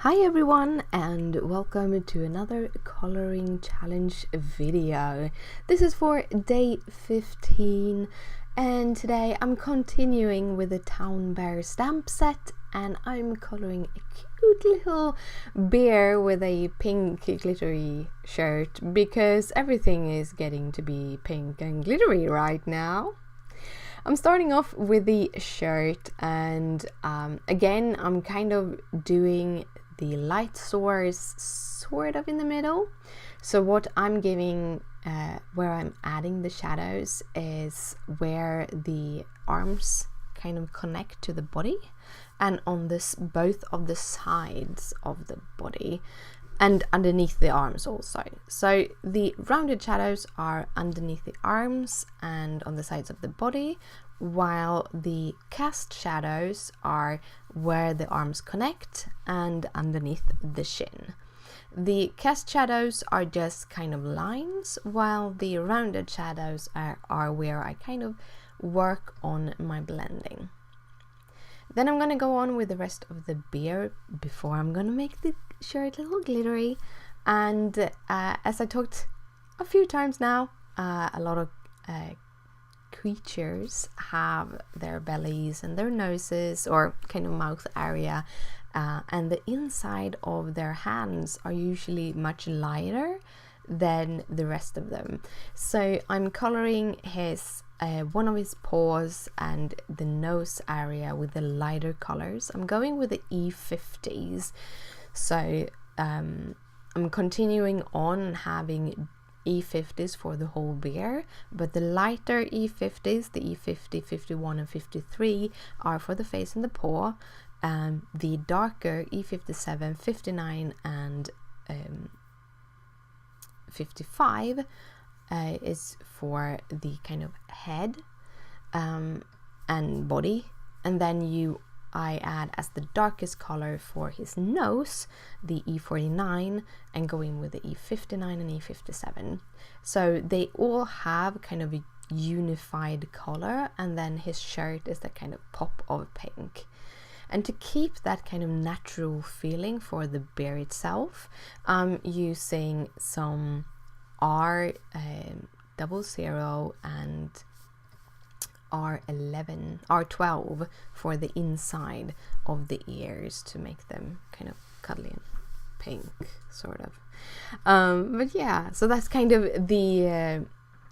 Hi everyone, and welcome to another coloring challenge video. This is for day 15, and today I'm continuing with the Town Bear stamp set, and I'm coloring a cute little bear with a pink glittery shirt because everything is getting to be pink and glittery right now. I'm starting off with the shirt, and again I'm kind of doing the light source sort of in the middle. So what I'm giving, where I'm adding the shadows, is where the arms kind of connect to the body, and on this both of the sides of the body and underneath the arms also. So the rounded shadows are underneath the arms and on the sides of the body, while the cast shadows are where the arms connect and underneath the shin. The cast shadows are just kind of lines, while the rounded shadows are where I kind of work on my blending. Then I'm going to go on with the rest of the beard before I'm going to make the shirt a little glittery. And as I talked a few times now, a lot of creatures have their bellies and their noses or kind of mouth area, and the inside of their hands are usually much lighter than the rest of them. So I'm coloring his one of his paws and the nose area with the lighter colors. I'm going with the E50s. So I'm continuing on having E50s for the whole bear, but the lighter E50s, the E50, 51 and 53, are for the face and the paw. The darker E57, 59 and 55 is for the kind of head and body, and then I add as the darkest color for his nose the E49, and going with the E59 and E57. So they all have kind of a unified color, and then his shirt is that kind of pop of pink. And to keep that kind of natural feeling for the bear itself, I'm using some R00 and R12 for the inside of the ears to make them kind of cuddly and pink, sort of. But yeah, so that's kind of the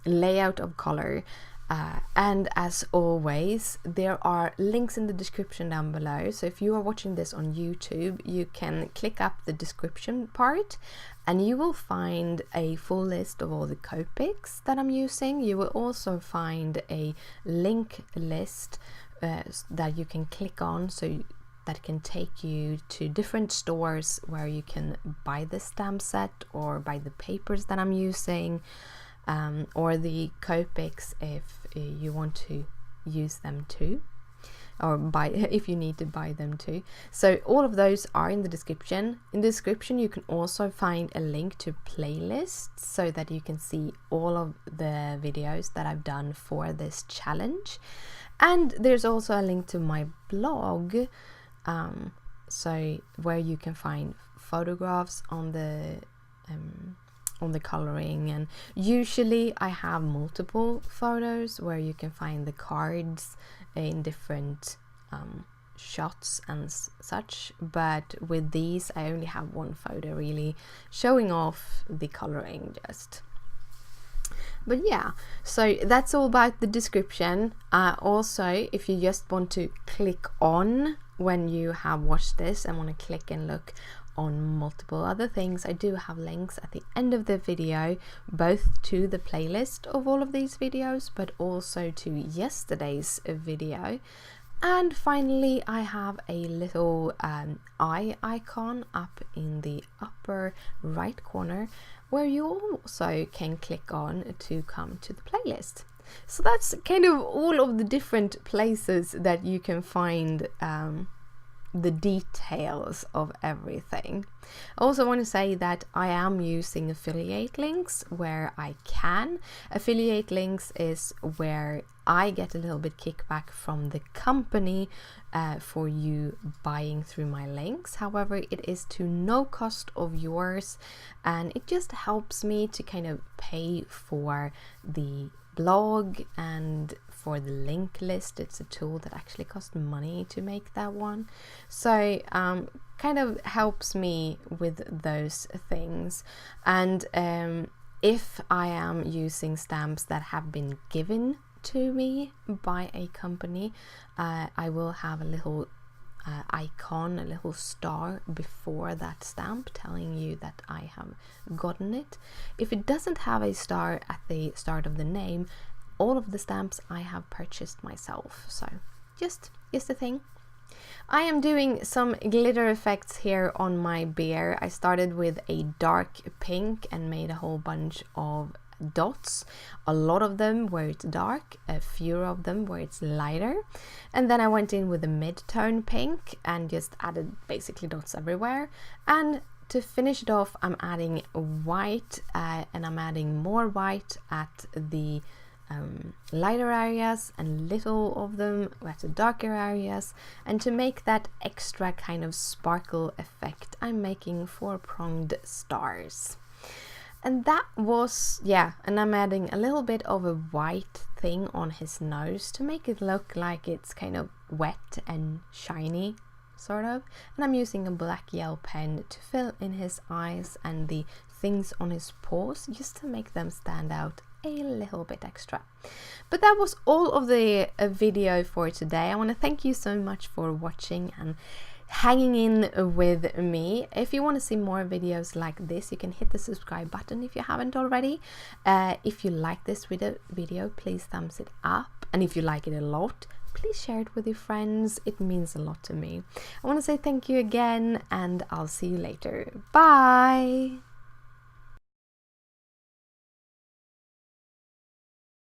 layout of color. And as always, there are links in the description down below. So if you are watching this on YouTube, you can click up the description part and you will find a full list of all the Copics that I'm using. You will also find a link list that you can click on, so that can take you to different stores where you can buy the stamp set or buy the papers that I'm using. Or the Copics if you want to use them too, or if you need to buy them too. So all of those are in the description. In the description you can also find a link to playlists so that you can see all of the videos that I've done for this challenge. And there's also a link to my blog, so where you can find photographs on the coloring, and usually I have multiple photos where you can find the cards in different shots and such, but with these I only have one photo really showing off the coloring just. But yeah, so that's all about the description. Also, if you just want to click on when you have watched this and want to click and look on multiple other things, I do have links at the end of the video, both to the playlist of all of these videos, but also to yesterday's video. And finally, I have a little eye icon up in the upper right corner where you also can click on to come to the playlist. So that's kind of all of the different places that you can find the details of everything. I also want to say that I am using affiliate links where I can. Affiliate links is where I get a little bit kickback from the company for you buying through my links. However, it is to no cost of yours, and it just helps me to kind of pay for the blog and for the link list. It's a tool that actually costs money to make that one, so kind of helps me with those things. And if I am using stamps that have been given to me by a company, I will have a little icon, a little star before that stamp telling you that I have gotten it. If it doesn't have a star at the start of the name, all of the stamps I have purchased myself. So just a thing. I am doing some glitter effects here on my bear. I started with a dark pink and made a whole bunch of dots, a lot of them where it's dark, a few of them where it's lighter, and then I went in with a mid-tone pink and just added basically dots everywhere. And to finish it off, I'm adding white, and I'm adding more white at the lighter areas and little of them at the darker areas. And to make that extra kind of sparkle effect, I'm making 4-pronged stars. And that was, and I'm adding a little bit of a white thing on his nose to make it look like it's kind of wet and shiny, sort of. And I'm using a black gel pen to fill in his eyes and the things on his paws, just to make them stand out a little bit extra. But that was all of the video for today. I want to thank you so much for watching and hanging in with me. If you want to see more videos like this, you can hit the subscribe button if you haven't already. If you like this video, please thumbs it up, and if you like it a lot, please share it with your friends. It means a lot to me. I want to say thank you again, and I'll see you later. Bye.